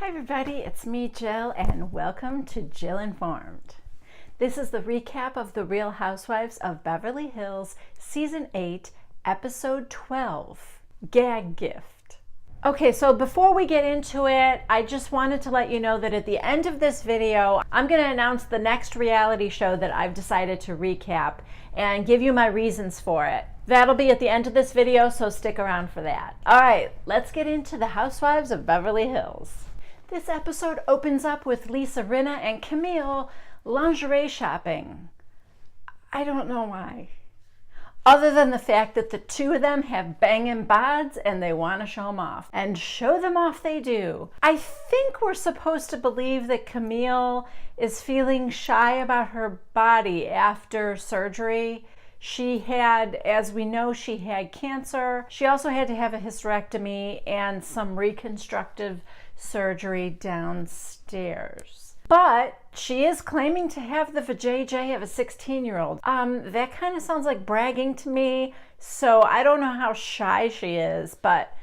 Hi everybody, it's me Jill and welcome to Jill Informed. This is the recap of the Real Housewives of Beverly Hills Season 8, Episode 12, Gag Gift. Okay, so before we get into it, I just wanted to let you know that at the end of this video, I'm going to announce the next reality show that I've decided to recap and give you my reasons for it. That'll be at the end of this video, so stick around for that. All right, let's get into the Housewives of Beverly Hills. This episode opens up with Lisa, Rinna, and Camille lingerie shopping. I don't know why. Other than the fact that the two of them have banging bods and they want to show them off. And show them off they do. I think we're supposed to believe that Camille is feeling shy about her body after surgery. She had, as we know, she had cancer. She also had to have a hysterectomy and some reconstructive surgery downstairs. But she is claiming to have the vajayjay of a 16-year-old. That kind of sounds like bragging to me, so I don't know how shy she is. But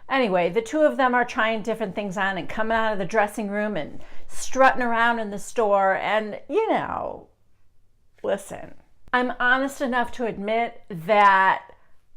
anyway, the two of them are trying different things on and coming out of the dressing room and strutting around in the store. And, you know, listen, I'm honest enough to admit that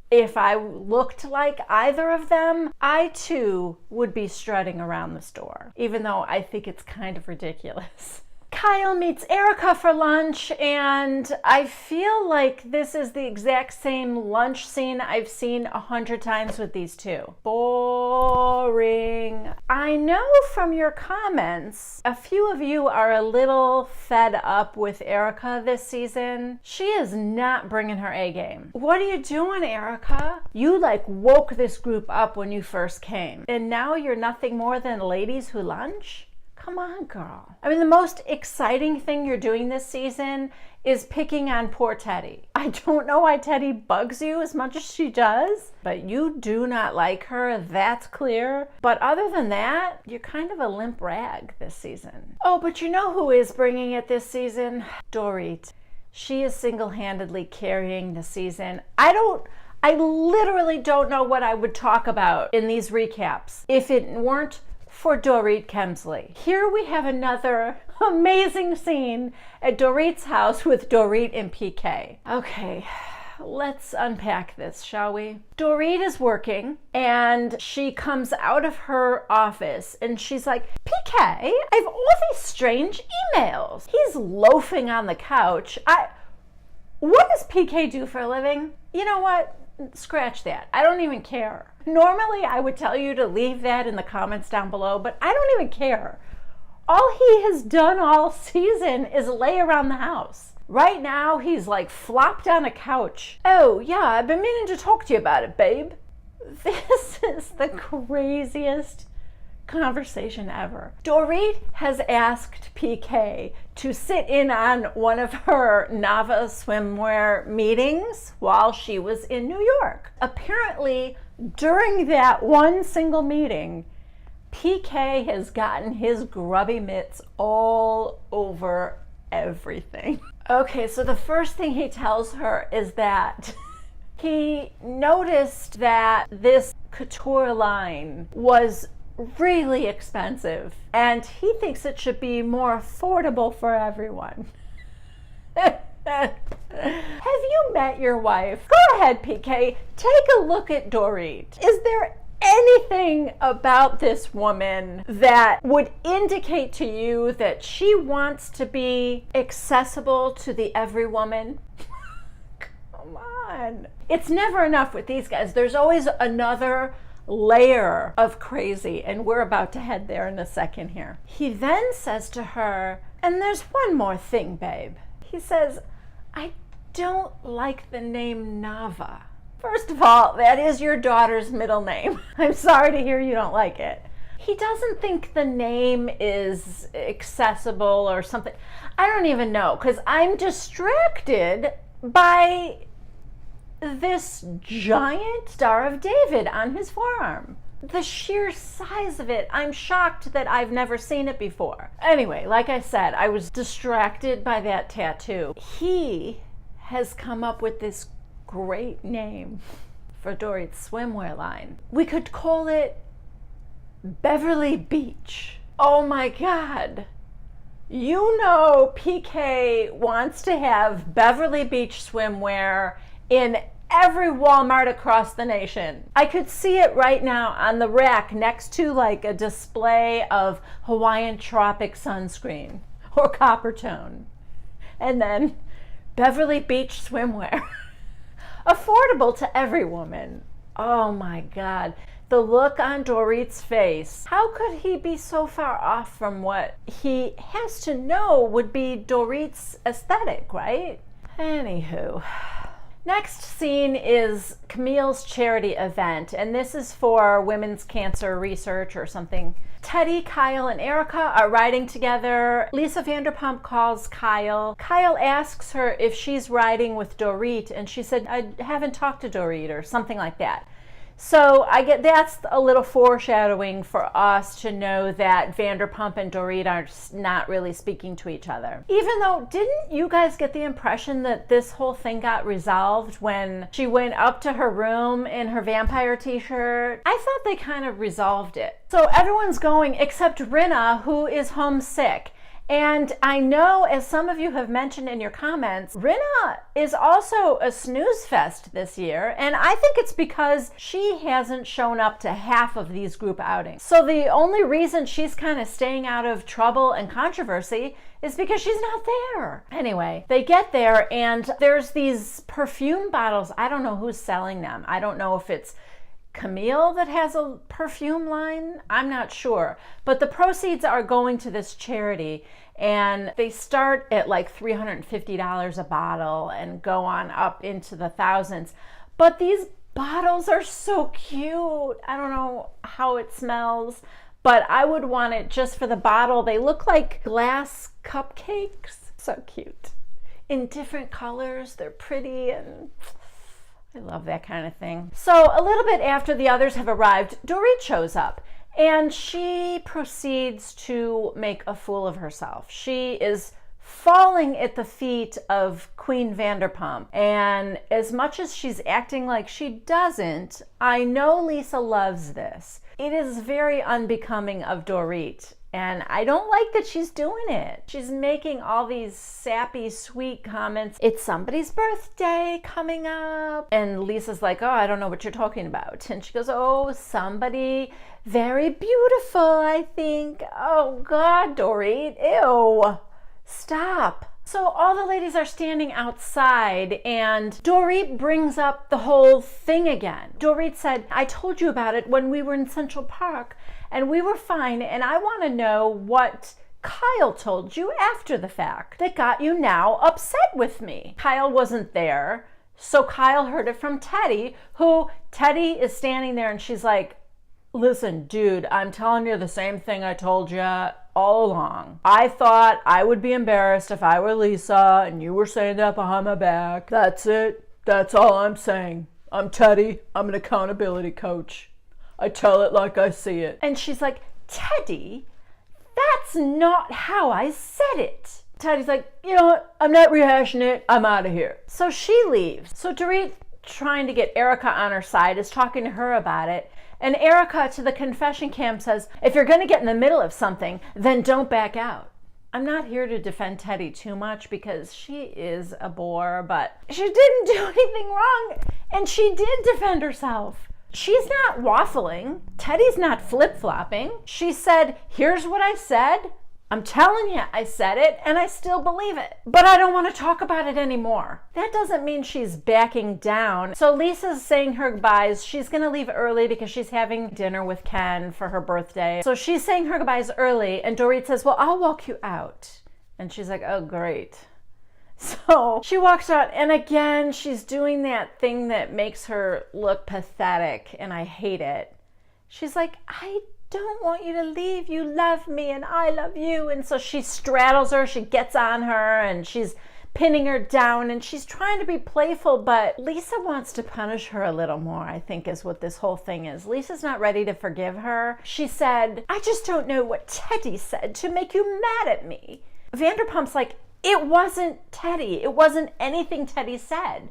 if I looked like either of them, I too would be strutting around the store, even though I think it's kind of ridiculous. Kyle meets Erika for lunch, and I feel like this is the exact same lunch scene I've seen 100 times with these two. Boring. I know from your comments, a few of you are a little fed up with Erika this season. She is not bringing her A game. What are you doing, Erika? You woke this group up when you first came, and now you're nothing more than ladies who lunch? Come on, girl. I mean, the most exciting thing you're doing this season is picking on poor Teddy. I don't know why Teddy bugs you as much as she does, but you do not like her, that's clear. But other than that, you're kind of a limp rag this season. Oh, but you know who is bringing it this season? Dorit. She is single-handedly carrying the season. I literally don't know what I would talk about in these recaps if it weren't for Dorit Kemsley. Here we have another amazing scene at Dorit's house with Dorit and PK. Okay, let's unpack this, shall we? Dorit is working and she comes out of her office and she's like, PK, I have all these strange emails. He's loafing on the couch. What does PK do for a living? You know what? Scratch that. I don't even care. Normally, I would tell you to leave that in the comments down below, but I don't even care. All he has done all season is lay around the house. Right now, he's flopped on a couch. Oh, yeah, I've been meaning to talk to you about it, babe. This is the craziest conversation ever. Dorit has asked PK to sit in on one of her Nava swimwear meetings while she was in New York. Apparently, during that one single meeting, PK has gotten his grubby mitts all over everything. Okay, so the first thing he tells her is that he noticed that this couture line was really expensive and he thinks it should be more affordable for everyone. Have you met your wife? Go ahead, PK. Take a look at Dorit. Is there anything about this woman that would indicate to you that she wants to be accessible to the every woman? Come on. It's never enough with these guys. There's always another layer of crazy, and we're about to head there in a second here. He then says to her, and there's one more thing, babe. He says, I don't like the name Nava. First of all, that is your daughter's middle name. I'm sorry to hear you don't like it. He doesn't think the name is accessible or something. I don't even know, because I'm distracted by this giant Star of David on his forearm. The sheer size of it, I'm shocked that I've never seen it before. Anyway, like I said, I was distracted by that tattoo. He has come up with this great name for Dorit's swimwear line. We could call it Beverly Beach. Oh my God. You know PK wants to have Beverly Beach swimwear in every Walmart across the nation. I could see it right now on the rack next to like a display of Hawaiian Tropic sunscreen or Coppertone. And then Beverly Beach swimwear. Affordable to every woman. Oh my God. The look on Dorit's face. How could he be so far off from what he has to know would be Dorit's aesthetic, right? Anywho. Next scene is Camille's charity event, and this is for women's cancer research or something. Teddy, Kyle, and Erika are riding together. Lisa Vanderpump calls Kyle. Kyle asks her if she's riding with Dorit, and she said, I haven't talked to Dorit, or something like that. So I get that's a little foreshadowing for us to know that Vanderpump and Dorit are not really speaking to each other. Even though, didn't you guys get the impression that this whole thing got resolved when she went up to her room in her vampire t-shirt? I thought they kind of resolved it. So everyone's going except Rinna, who is homesick. And I know, as some of you have mentioned in your comments, Rinna is also a snooze fest this year, and I think it's because she hasn't shown up to half of these group outings. So the only reason she's kind of staying out of trouble and controversy is because she's not there. Anyway, they get there and there's these perfume bottles. I don't know who's selling them. I don't know if it's Camille that has a perfume line. I'm not sure. But the proceeds are going to this charity, and they start at like $350 a bottle and go on up into the thousands. But these bottles are so cute. I don't know how it smells, but I would want it just for the bottle. They look like glass cupcakes. So cute. In different colors. They're pretty, and I love that kind of thing. So a little bit after the others have arrived, Dorit shows up and she proceeds to make a fool of herself. She is falling at the feet of Queen Vanderpump. And as much as she's acting like she doesn't, I know Lisa loves this. It is very unbecoming of Dorit. And I don't like that she's doing it. She's making all these sappy, sweet comments. It's somebody's birthday coming up. And Lisa's like, oh, I don't know what you're talking about. And she goes, oh, somebody very beautiful, I think. Oh, God, Dorit. Ew. Stop. So all the ladies are standing outside and Dorit brings up the whole thing again. Dorit said, I told you about it when we were in Central Park and we were fine, and I want to know what Kyle told you after the fact that got you now upset with me. Kyle wasn't there, so Kyle heard it from Teddy, who Teddy is standing there and she's like, listen, dude, I'm telling you the same thing I told you all along. I thought I would be embarrassed if I were Lisa and you were saying that behind my back. That's it. That's all I'm saying. I'm Teddy. I'm an accountability coach. I tell it like I see it. And she's like, Teddy, that's not how I said it. Teddy's like, you know what? I'm not rehashing it. I'm out of here. So she leaves. So Dorit, trying to get Erika on her side, is talking to her about it. And Erika to the confession cam says, if you're going to get in the middle of something, then don't back out. I'm not here to defend Teddy too much because she is a bore, but she didn't do anything wrong. And she did defend herself. She's not waffling. Teddy's not flip-flopping. She said, here's what I said. I'm telling you, I said it, and I still believe it. But I don't want to talk about it anymore. That doesn't mean she's backing down. So Lisa's saying her goodbyes. She's going to leave early because she's having dinner with Ken for her birthday. So she's saying her goodbyes early, and Dorit says, well, I'll walk you out. And she's like, oh, great. So she walks out, and again, she's doing that thing that makes her look pathetic, and I hate it. She's like, I don't want you to leave. You love me, and I love you. And so she straddles her, she gets on her, and she's pinning her down, and she's trying to be playful, but Lisa wants to punish her a little more, I think is what this whole thing is. Lisa's not ready to forgive her. She said, I just don't know what Teddy said to make you mad at me. Vanderpump's like, it wasn't Teddy. It wasn't anything Teddy said.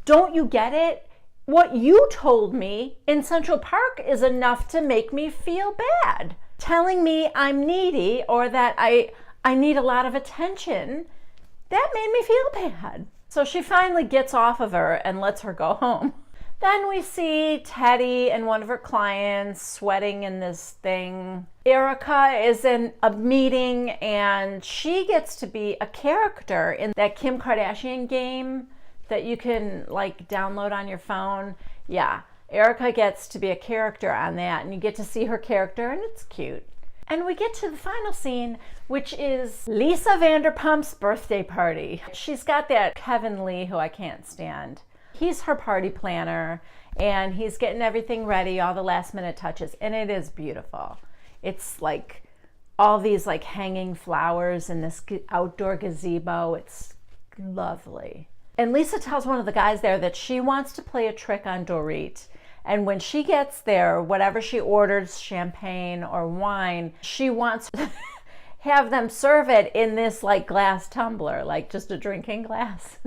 Don't you get it? What you told me in Central Park is enough to make me feel bad. telling me I'm needy or that I need a lot of attention, that made me feel bad. So she finally gets off of her and lets her go home. Then we see Teddy and one of her clients sweating in this thing. Erika is in a meeting and she gets to be a character in that Kim Kardashian game that you can like download on your phone. Yeah, Erika gets to be a character on that and you get to see her character and it's cute. And we get to the final scene, which is Lisa Vanderpump's birthday party. She's got that Kevin Lee, who I can't stand. He's her party planner, and he's getting everything ready, all the last minute touches, and it is beautiful. It's like all these like hanging flowers in this outdoor gazebo. It's lovely. And Lisa tells one of the guys there that she wants to play a trick on Dorit. And when she gets there, whatever she orders, champagne or wine, she wants to have them serve it in this like glass tumbler, like just a drinking glass.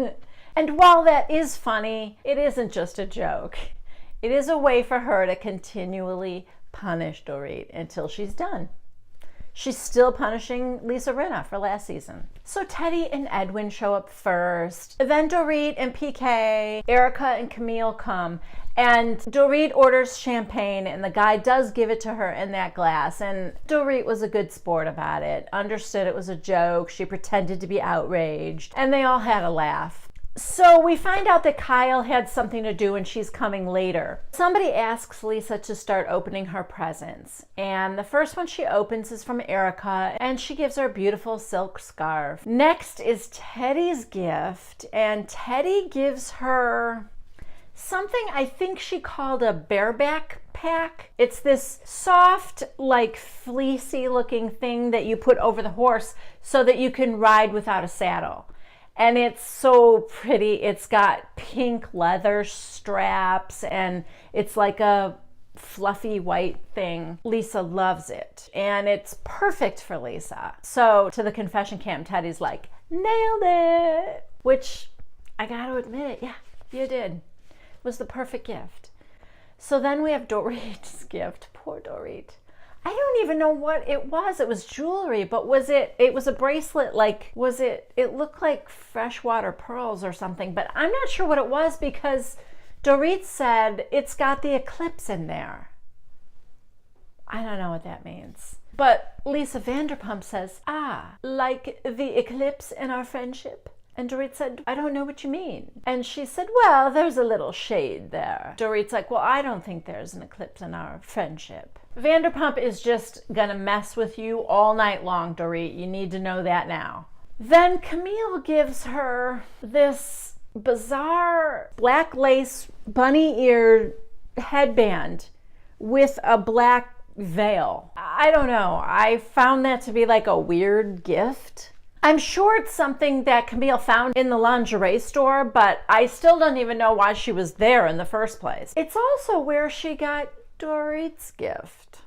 And while that is funny, it isn't just a joke. It is a way for her to continually punish Dorit until she's done. She's still punishing Lisa Rinna for last season. So Teddy and Edwin show up first. Then Dorit and PK, Erika and Camille come. And Dorit orders champagne and the guy does give it to her in that glass. And Dorit was a good sport about it. Understood it was a joke. She pretended to be outraged. And they all had a laugh. So we find out that Kyle had something to do and she's coming later. Somebody asks Lisa to start opening her presents. And the first one she opens is from Erika and she gives her a beautiful silk scarf. Next is Teddy's gift and Teddy gives her something I think she called a bareback pack. It's this soft, like fleecy looking thing that you put over the horse so that you can ride without a saddle. And it's so pretty. It's got pink leather straps and it's like a fluffy white thing. Lisa loves it and it's perfect for Lisa. So to the confession camp, Teddy's like, nailed it, which I gotta admit, yeah, you did. It was the perfect gift. So then we have Dorit's gift. Poor Dorit. I don't even know what it was. It was jewelry, but it was a bracelet, like, it looked like freshwater pearls or something, but I'm not sure what it was because Dorit said it's got the eclipse in there. I don't know what that means. But Lisa Vanderpump says, like the eclipse in our friendship? And Dorit said, I don't know what you mean. And she said, well, there's a little shade there. Dorit's like, well, I don't think there's an eclipse in our friendship. Vanderpump is just gonna mess with you all night long, Dorit. You need to know that now. Then Camille gives her this bizarre black lace bunny ear headband with a black veil. I don't know. I found that to be like a weird gift. I'm sure it's something that Camille found in the lingerie store, but I still don't even know why she was there in the first place. It's also where she got Dorit's gift.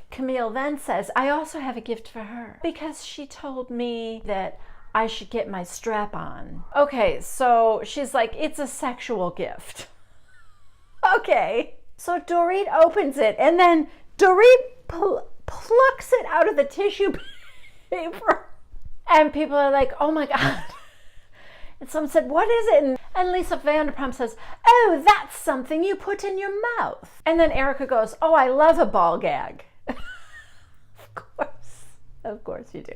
Camille then says, I also have a gift for her because she told me that I should get my strap on. Okay, so she's like, it's a sexual gift. Okay. So Dorit opens it and then Dorit plucks it out of the tissue paper. And people are like, oh my God. And someone said, what is it? And Lisa Vanderpump says, oh, that's something you put in your mouth. And then Erika goes, oh, I love a ball gag. Of course you do.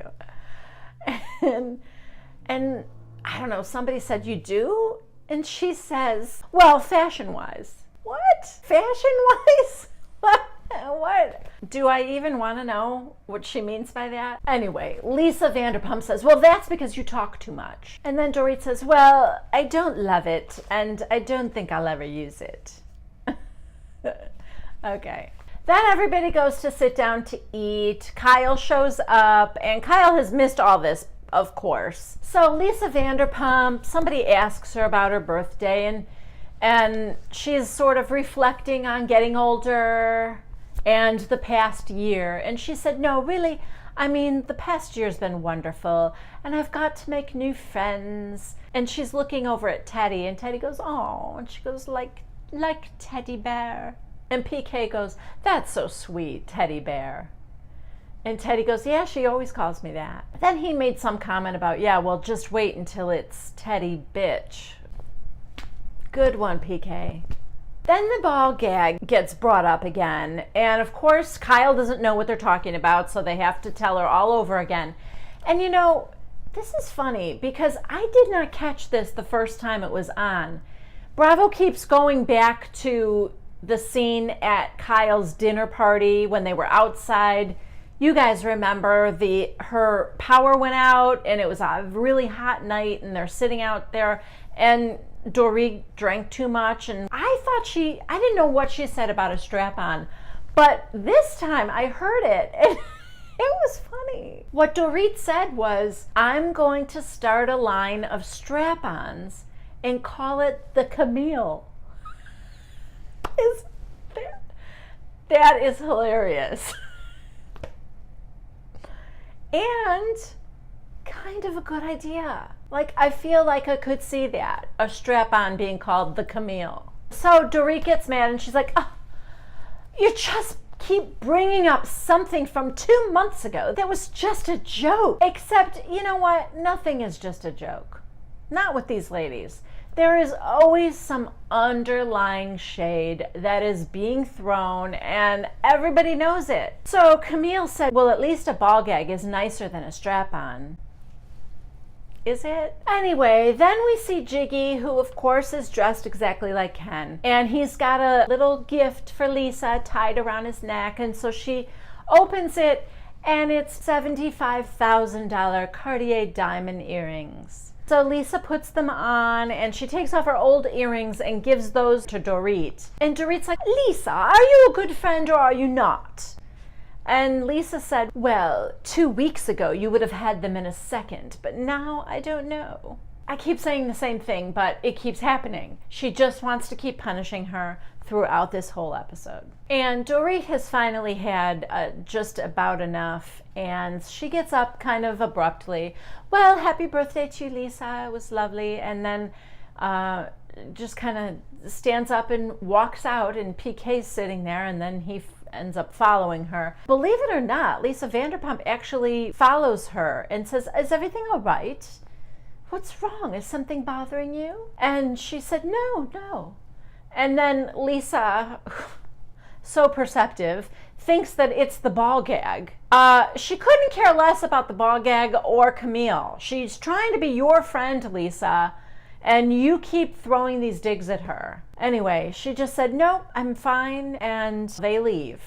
And I don't know, somebody said, you do? And she says, well, fashion-wise. What? Fashion-wise? What? Do I even want to know what she means by that? Anyway, Lisa Vanderpump says, well, that's because you talk too much. And then Dorit says, well, I don't love it, and I don't think I'll ever use it. Okay. Then everybody goes to sit down to eat. Kyle shows up, and Kyle has missed all this, of course. So Lisa Vanderpump, somebody asks her about her birthday, and she's sort of reflecting on getting older and the past year. And she said, no, really, I mean, the past year's been wonderful and I've got to make new friends. And she's looking over at Teddy and Teddy goes, oh, and she goes, like teddy bear. And PK goes, that's so sweet, teddy bear. And Teddy goes, yeah, she always calls me that. Then he made some comment about, yeah, well, just wait until it's Teddy bitch. Good one, PK. Then the ball gag gets brought up again. And of course, Kyle doesn't know what they're talking about, so they have to tell her all over again. And you know, this is funny because I did not catch this the first time it was on. Bravo keeps going back to the scene at Kyle's dinner party when they were outside. You guys remember her power went out and it was a really hot night and they're sitting out there and Dorit drank too much, and I didn't know what she said about a strap-on, but this time I heard it and it was funny. What Dorit said was, I'm going to start a line of strap-ons and call it the Camille. That is hilarious. And kind of a good idea. Like, I feel like I could see that, a strap-on being called the Camille. So Dorit gets mad and she's like, oh, you just keep bringing up something from 2 months ago that was just a joke. Except, you know what? Nothing is just a joke. Not with these ladies. There is always some underlying shade that is being thrown and everybody knows it. So Camille said, well, at least a ball gag is nicer than a strap-on. Is it? Anyway, then we see Jiggy, who of course is dressed exactly like Ken. And he's got a little gift for Lisa tied around his neck. And so she opens it and it's $75,000 Cartier diamond earrings. So Lisa puts them on and she takes off her old earrings and gives those to Dorit. And Dorit's like, Lisa, are you a good friend or are you not? And Lisa said, well, 2 weeks ago you would have had them in a second, but now I don't know. I keep saying the same thing, but it keeps happening. She just wants to keep punishing her throughout this whole episode. And Dorit has finally had just about enough, and she gets up kind of abruptly. Well, happy birthday to you, Lisa. It was lovely. And then just kind of stands up and walks out, and PK's sitting there, and then he ends up following her. Believe it or not, Lisa Vanderpump actually follows her and says, is everything all right? What's wrong? Is something bothering you? And she said, no. And then Lisa, so perceptive, thinks that it's the ball gag. She couldn't care less about the ball gag or Camille. She's trying to be your friend, Lisa, and you keep throwing these digs at her. Anyway, she just said, nope, I'm fine, and they leave.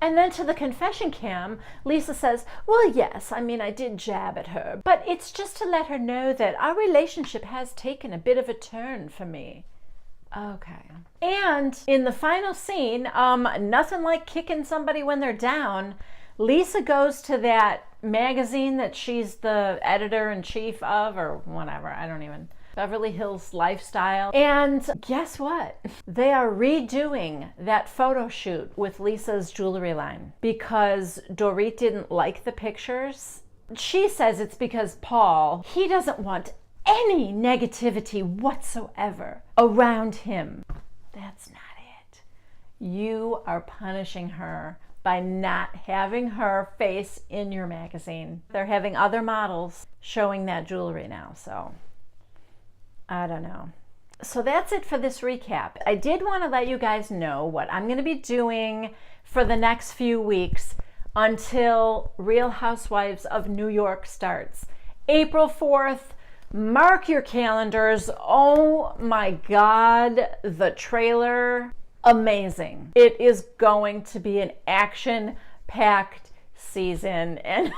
And then to the confession cam, Lisa says, well, yes, I mean, I did jab at her, but it's just to let her know that our relationship has taken a bit of a turn for me. Okay. And in the final scene, nothing like kicking somebody when they're down, Lisa goes to that magazine that she's the editor-in-chief of, or whatever, I don't even... Beverly Hills Lifestyle. And guess what? They are redoing that photo shoot with Lisa's jewelry line because Dorit didn't like the pictures. She says it's because Paul, he doesn't want any negativity whatsoever around him. That's not it. You are punishing her by not having her face in your magazine. They're having other models showing that jewelry now, so I don't know. So that's it for this recap. I did want to let you guys know what I'm going to be doing for the next few weeks until Real Housewives of New York starts. April 4th, mark your calendars. Oh my God, the trailer, amazing. It is going to be an action-packed season and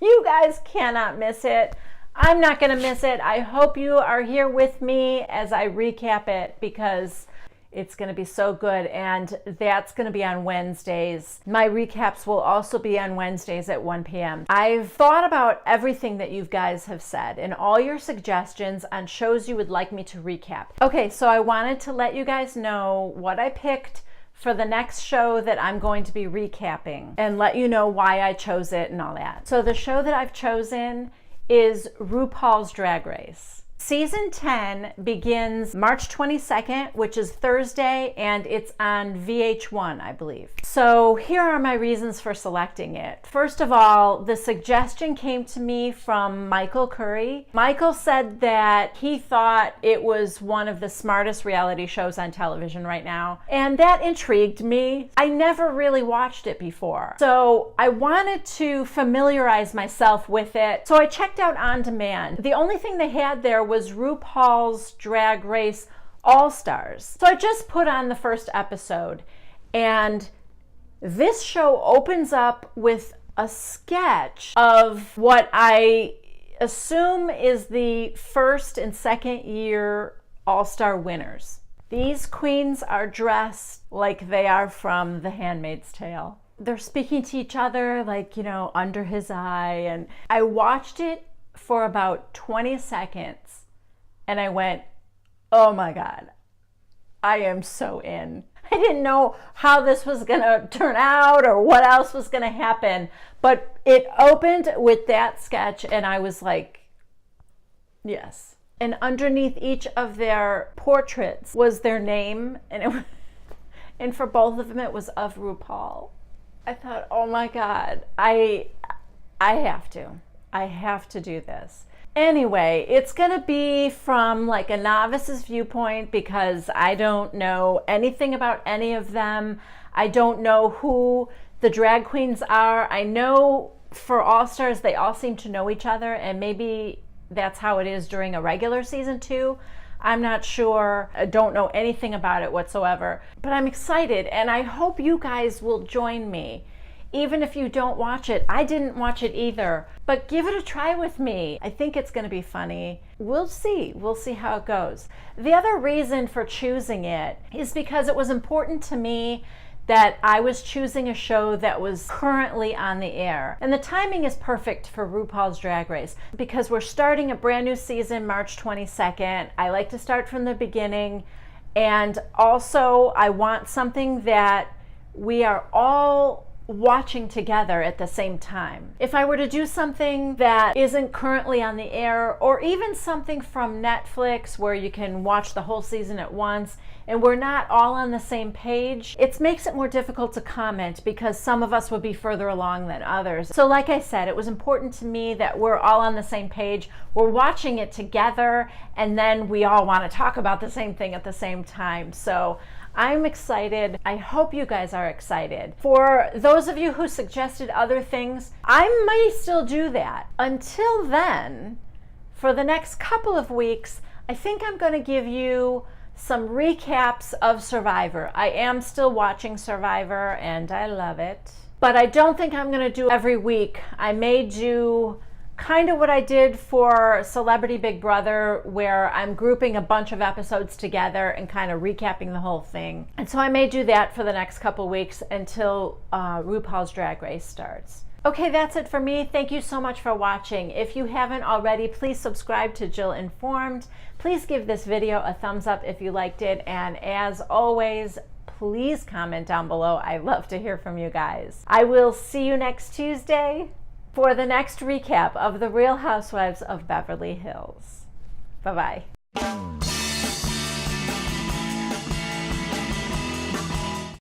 you guys cannot miss it. I'm not going to miss it. I hope you are here with me as I recap it because it's going to be so good, and that's going to be on Wednesdays. My recaps will also be on Wednesdays at 1 p.m. I've thought about everything that you guys have said and all your suggestions on shows you would like me to recap. Okay, so I wanted to let you guys know what I picked for the next show that I'm going to be recapping and let you know why I chose it and all that. So the show that I've chosen is RuPaul's Drag Race. Season 10 begins March 22nd, which is Thursday, and it's on VH1, I believe. So here are my reasons for selecting it. First of all, the suggestion came to me from Michael Curry. Michael said that he thought it was one of the smartest reality shows on television right now, and that intrigued me. I never really watched it before, so I wanted to familiarize myself with it. So I checked out On Demand. The only thing they had there was RuPaul's Drag Race All-Stars. So I just put on the first episode, and this show opens up with a sketch of what I assume is the first and second year All-Star winners. These queens are dressed like they are from The Handmaid's Tale. They're speaking to each other like, you know, under his eye. And I watched it for about 20 seconds and I went, oh my God, I am so in. I didn't know how this was gonna turn out or what else was gonna happen, but it opened with that sketch and I was like, yes. And underneath each of their portraits was their name, and for both of them it was of RuPaul. I thought, oh my God, I have to do this. Anyway, it's gonna be from like a novice's viewpoint because I don't know anything about any of them. I don't know who the drag queens are. I know for All Stars, they all seem to know each other, and maybe that's how it is during a regular season too. I'm not sure. I don't know anything about it whatsoever, but I'm excited and I hope you guys will join me. Even if you don't watch it, I didn't watch it either, but give it a try with me. I think it's gonna be funny. We'll see how it goes. The other reason for choosing it is because it was important to me that I was choosing a show that was currently on the air. And the timing is perfect for RuPaul's Drag Race because we're starting a brand new season March 22nd. I like to start from the beginning. And also I want something that we are all watching together at the same time. If I were to do something that isn't currently on the air, or even something from Netflix where you can watch the whole season at once and we're not all on the same page, it makes it more difficult to comment because some of us would be further along than others. So like I said, it was important to me that we're all on the same page, we're watching it together, and then we all want to talk about the same thing at the same time. So I'm excited. I hope you guys are excited. For those of you who suggested other things, I might still do that. Until then, for the next couple of weeks, I think I'm going to give you some recaps of Survivor. I am still watching Survivor and I love it, but I don't think I'm going to do every week. I may do kind of what I did for Celebrity Big Brother, where I'm grouping a bunch of episodes together and kind of recapping the whole thing. And so I may do that for the next couple weeks until RuPaul's Drag Race starts. Okay, that's it for me. Thank you so much for watching. If you haven't already, please subscribe to Jill Informed. Please give this video a thumbs up if you liked it. And as always, please comment down below. I love to hear from you guys. I will see you next Tuesday for the next recap of The Real Housewives of Beverly Hills. Bye-bye.